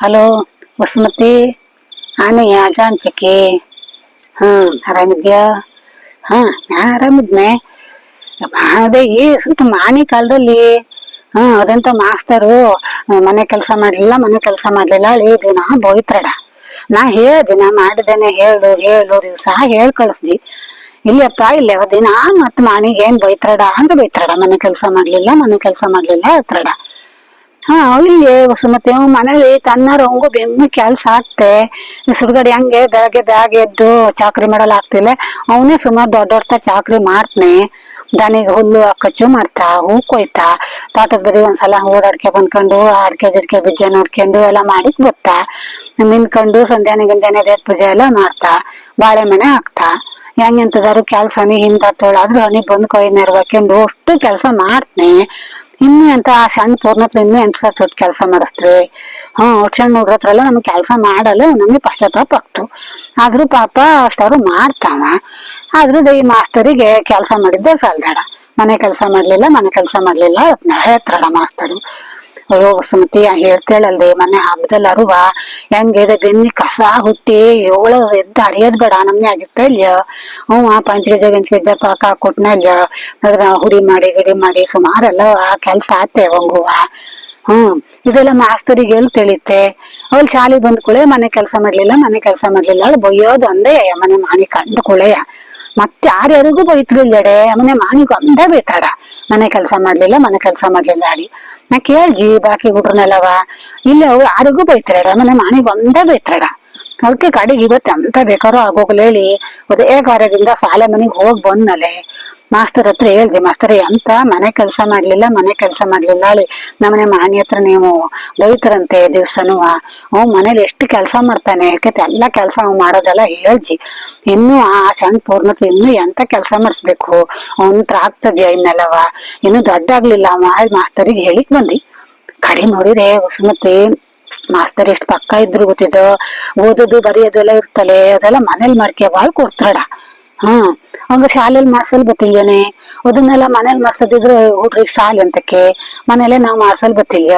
Hello Vasumathi, ನಾನು ಯಾಜಾಂಚಿಕೆ. ಆರಾಮಿದ್ಯಾ? ನಾ ಆರಾಮಿದ್ನೆ. ಅದೇ ಸ್ವಲ್ಪ ಮಾನಿ ಕಾಲದಲ್ಲಿ ಅದಂತ ಮಾಸ್ತರು ಮನೆ ಕೆಲಸ ಮಾಡ್ಲಿಲ್ಲ ದಿನ ಬೋಯ್ತಾಡ. ನಾ ಹೇಳ್ದೆ, ನಾ ಮಾಡಿದ್ದೇನೆ ಹೇಳು ಹೇಳು ದಿವ್ಸ ಹೇಳ್ ಕಳಿಸ್ದಿ. ಇಲ್ಲಪ್ಪ ಇಲ್ಲ ದಿನ ಮತ್ ಮಾಣಿಗೆ ಏನ್ ಬೈತಾಡ ಅಂತ ಬೈತಾಡ. ಮನೆ ಕೆಲಸ ಮಾಡ್ಲಿಲ್ಲ ಹೇಳ್ತಾಡ. ಇಲ್ಲಿ ವಸುಮತಿ ಮನೇಲಿ ತನ್ನಾರ ಅವಂಗು ಬೆಮ್ಮಿ ಕೆಲ್ಸ ಆಗ್ತೆ. ಸುಡ್ಗಡೆ ಹಂಗೆ ಬೆಳಗ್ಗೆ ಬ್ಯಾಗ್ ಎದ್ದು ಚಾಕ್ರಿ ಮಾಡಲ್ಲ ಆಗ್ತಿಲ್ಲ. ಅವನೇ ಸುಮಾರು ದೊಡ್ಡ ಚಾಕ್ರಿ ಮಾಡ್ತನೆ. ದನಿಗೆ ಹುಲ್ಲು ಕಚ್ಚು ಮಾಡ್ತಾ, ಹೂ ಕೊಯ್ತಾ, ತೋಟದ ಬದಿ ಒಂದ್ಸಲ ಓಡಾಡ್ಕೆ ಬಂದ್ಕೊಂಡು ಅಡ್ಕೆ ಗಿಡ್ಕೆ ಬೀಜ ನೋಡ್ಕೊಂಡು ಎಲ್ಲ ಮಾಡಿಕ್ ಬತ್ತಾ. ನಿನ್ಕೊಂಡು ಸಂಧ್ಯಾನೆ ದೇವ್ರ ಪೂಜೆ ಎಲ್ಲ ಮಾಡ್ತಾ, ಬಾಳೆ ಮನೆ ಹಾಕ್ತಾ. ಹೆಂಗೆಂತದಾರು ಕೆಲ್ಸನಿ ಹಿಂದ ತೊಳಾದ್ರು ಹನಿ ಬಂದ್ ಕೊಯ್ ನೆರ್ವಕೊಂಡು ಅಷ್ಟು ಕೆಲ್ಸ ಮಾಡ್ತನೆ. ಇನ್ನು ಎಂತ ಆ ಸಣ್ಣ ಪೂರ್ಣತ್ಲ ಇನ್ನು ಎಂತ ಸೊಟ್ ಕೆಲ್ಸ ಮಾಡಿಸ್ತ್ರಿ. ಸಣ್ಣ ಹುಡ್ರತ್ರೆಲ್ಲ ನಮ್ಗ್ ಕೆಲ್ಸ ಮಾಡಲ್ಲ, ನಮ್ಗೆ ಪಶ್ಚಾತ್ತಾಪ ಆಗ್ತು. ಆದ್ರೂ ಪಾಪ ಅಷ್ಟಾರು ಮಾಡ್ತಾವ. ಆದ್ರೂ ಈ ಮಾಸ್ತರಿಗೆ ಕೆಲ್ಸ ಮಾಡಿದ್ದೆ ಸಾಲ್ದಾಡ. ಮನೆ ಕೆಲಸ ಮಾಡ್ಲಿಲ್ಲ ಹೇಳ್ತಾರ ಮಾಸ್ತರು. ಅಯ್ಯೋ ಸುಮತಿ ಹೇಳ್ತೇಳಲ್ದೆ, ಮೊನ್ನೆ ಹಬ್ಬದಲ್ಲಿ ಅರುವ ಹೆಂಗಿದೆ ಬೆನ್ನಿ ಕಸ ಹುಟ್ಟಿ ಎದ್ದು ಅರಿಯೋದ್ ಬೇಡ ನಮ್ನೆ ಆಗಿತ್ತ ಇಲ್ಯ. ಪಂಚಗೆಜ ಪಾಕ ಹಾಕೊಟ್ನ ಇಲ್ಯ. ಅದ್ರ ಹುಡಿ ಮಾಡಿ ಸುಮಾರೆಲ್ಲ ಕೆಲ್ಸ ಆತೆ ಅವಂಗುವ. ಇದೆಲ್ಲ ಮಾಸ್ತರಿಗೆ ಎಲ್ ತಿಳಿತೆ. ಅವಳು ಶಾಲೆ ಬಂದ್ ಕೂಳೆ ಮನೆ ಕೆಲಸ ಮಾಡ್ಲಿಲ್ಲ ಅವಳು ಬೊಯ್ಯೋದು ಒಂದೇ ಮನೆ ಮಾನಿ ಕಂಡು ಕೂಳೆಯ. ಮತ್ತೆ ಯಾರ್ಯಾರಿಗೂ ಬೈತ್ರಿಲ್ಲಡೆ ಮನೆ ಮಾನಿಗೆ ಒಂದೇ ಬೈತಾಡ. ಮನೆ ಕೆಲಸ ಮಾಡ್ಲಿಲ್ಲ ಅಡಿ. ನಾ ಕೇಳ್ಜಿ ಬಾಕಿ ಹುಡ್ರನೆಲ್ಲವ ಇಲ್ಲ ಅವ್ರು ಯಾರಿಗೂ ಬೈತಾಡ, ಮನೆ ಮಾನಿಗೆ ಒಂದೇ ಬೈತಾಡ. ಅದಕ್ಕೆ ಕಡೆಗೆ ಇವತ್ತು ಎಂತ ಬೇಕಾರೋ ಆಗೋಗ್ಲ ಹೇಳಿ ಅದೇ ಕಾರ್ಯದಿಂದ ಸಾಲೆ ಮನೆಗ್ ಹೋಗ್ ಬಂದ್ನಲೆ ಮಾಸ್ತರ್ ಹತ್ರ ಹೇಳ್ದೆ, ಮಾಸ್ತರ ಎಂತ ಮನೆ ಕೆಲಸ ಮಾಡ್ಲಿಲ್ಲ ಹೇಳಿ ನಮ್ಮನೆ ಮಾನಿ ಹತ್ರ ನೀವು ಬೈತಾರಂತೆ ದಿವ್ಸನು. ಮನೇಲಿ ಎಷ್ಟು ಕೆಲ್ಸ ಮಾಡ್ತಾನೆ ಯಾಕಂತ ಎಲ್ಲಾ ಕೆಲ್ಸ ಮಾಡೋದೆಲ್ಲ ಹೇಳ್ಜಿ. ಇನ್ನು ಆ ಸಣ್ಣ ಪೂರ್ಣತ್ವ ಇನ್ನು ಎಂತ ಕೆಲ್ಸ ಮಾಡಿಸ್ಬೇಕು ಅವನ್ ಆಗ್ತದ್ಯ ಇನ್ನೆಲ್ಲವ. ಇನ್ನು ದೊಡ್ಡ ಆಗ್ಲಿಲ್ಲ ಮಾಸ್ತರಿಗೆ ಹೇಳಿಕ್ ಬಂದಿ. ಕಡೆ ನೋಡಿರೆ ವಸುಮತಿ ಮಾಸ್ತರ್ ಎಷ್ಟ್ ಪಕ್ಕ ಇದ್ರು ಗೊತ್ತಿದ್ದು. ಓದೋದು ಬರೆಯೋದು ಎಲ್ಲ ಇರ್ತಲೆ ಅದೆಲ್ಲ ಮನೇಲಿ ಮಾಡ್ಕೆ ಬಾಳ್ ಕೊಡ್ತಾಡ. ಅವಂಗ ಶಾಲೆಯಲ್ಲಿ ಮಾಡ್ಸಲ್ ಬತ್ತಿಲ್ಯನೆ. ಅದನ್ನೆಲ್ಲ ಮನೇಲಿ ಮಾಡ್ಸದಿದ್ರೆ ಹುಡ್ರಿಗೆ ಶಾಲೆ ಅಂತಕ್ಕೆ ಮನೇಲೆ ನಾವ್ ಮಾಡ್ಸಲ್ ಬತ್ತಿಲ್ಯ.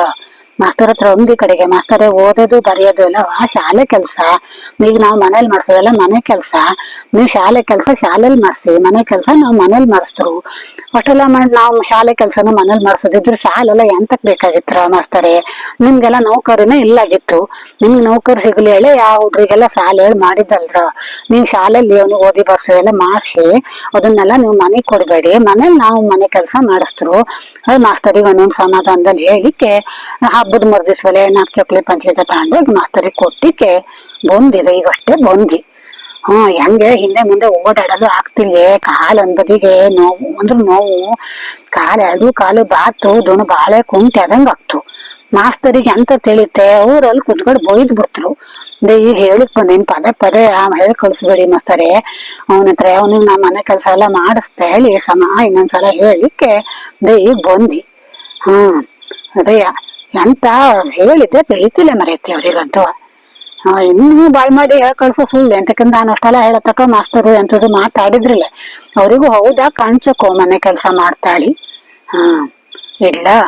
ಮಾಸ್ತರ್ ಹತ್ರ ಒಂದಿ ಕಡೆಗೆ ಮಾಸ್ತರೇ ಓದೋದು ಬರೆಯೋದು ಎಲ್ಲ ಶಾಲೆ ಕೆಲ್ಸ. ಈಗ ನಾವ್ ಮನೇಲಿ ಮಾಡ್ಸೋದೆಲ್ಲ ಮನೆ ಕೆಲ್ಸ. ನೀವ್ ಶಾಲೆ ಕೆಲ್ಸ ಶಾಲೆಲಿ ಮಾಡ್ಸಿ, ಮನೆ ಕೆಲ್ಸ ನಾವ್ ಮನೇಲಿ ಮಾಡಿಸ್ತರು. ಒಟ್ಟೆಲ್ಲ ಮಾಡಿ ನಾವ್ ಶಾಲೆ ಕೆಲ್ಸನ ಮನೇಲಿ ಮಾಡ್ಸೋದಿದ್ರು ಶಾಲೆಲ್ಲ ಎಂತಕ್ ಬೇಕಾಗಿತ್ರ ಮಾಸ್ತರೇ. ನಿಮ್ಗೆಲ್ಲ ನೌಕರಿನೇ ಇಲ್ಲಾಗಿತ್ತು. ನಿಮ್ಗ್ ನೌಕರಿ ಸಿಗ್ಲಿ ಹೇಳಿ ಆ ಹುಡ್ರಿಗೆಲ್ಲ ಶಾಲೆ ಹೇಳಿ ಮಾಡಿದ್ದಲ್ರ. ನೀವ್ ಶಾಲೆಯಲ್ಲಿ ಅವ್ನಿಗೆ ಓದಿ ಬರ್ಸು ಎಲ್ಲ ಮಾಡ್ಸಿ ಅದನ್ನೆಲ್ಲ ನೀವು ಮನೆಗ್ ಕೊಡ್ಬೇಡಿ, ಮನೇಲಿ ನಾವು ಮನೆ ಕೆಲ್ಸ ಮಾಡಿಸ್ತರು. ಮಾಸ್ತರಿಗೆ ಒಂದೊಂದ್ ಸಮಾಧಾನದಲ್ಲಿ ಹೇಳಿಕ್ಕೆ ಹಬ್ಬದ ಮರ್ದಿಸ್ವಲೆ 4 ಚಕ್ಲಿ ಪಂಚಾಯತ ತಗೊಂಡು ಮಾಸ್ತರಿಗೆ ಕೊಟ್ಟಿಕ್ಕೆ ಬಂದಿದೆ. ಈಗಷ್ಟೇ ಬಂದಿ. ಹೆಂಗೆ ಹಿಂದೆ ಮುಂದೆ ಓಡಾಡಲು ಆಗ್ತಿಲ್ಲ. ಕಾಲ್ ಅನ್ಬದಿಗೆ ನೋವು ಕಾಲು 2 ಕಾಲು ಬಾತು ದೊಣ ಬಾಳೆ ಕುಂಟಿ ಆದಂಗ ಆಗ್ತು. ಮಾಸ್ತರಿಗೆ ಎಂತ ತಿಳಿತೆ, ಊರಲ್ಲಿ ಕುತ್ಕೊಂಡು ಬೊಯ್ದ್ ಬಿಡ್ತರು. ಈಗ ಹೇಳಿಕ್ ಬಂದೇನ್ ಪದೇ ಹೇಳಿ ಕಳ್ಸ್ಬೇಡಿ ಮಾಸ್ತರೇ. ಅವನತ್ರ ಅವನಿಗೆ ನಾ ಮನೆ ಕೆಲ್ಸ ಎಲ್ಲ ಮಾಡಿಸ್ತೆ ಹೇಳಿ ಇನ್ನೊಂದ್ಸಲ ಹೇಳಿಕ್ಕೆ ಈಗ ಬಂದಿ. ಅದೇ ಎಂತ ಹೇಳಿದ್ದೆ ತಿಳಿತಿಲ್ಲ ಮರೈತಿ ಅವ್ರಿಗಂತೂ. ಇನ್ನು ಬಾಯ್ ಮಾಡಿ ಹೇಳ್ ಕಳ್ಸೋ ಸುಳ್ಳು ಎಂತಕ್ಕಂತ ನಾನು ಅಷ್ಟೆಲ್ಲ ಹೇಳತಕ್ಕ ಮಾಸ್ತರು ಎಂತದ್ದು ಮಾತಾಡಿದ್ರಿಲ್ಲ. ಅವ್ರಿಗೂ ಹೌದಾ ಕಾಣ್ಸಕ್ಕೋ ಮನೆ ಕೆಲ್ಸ ಮಾಡ್ತಾಳಿ. ಇಡ್ಲಾ.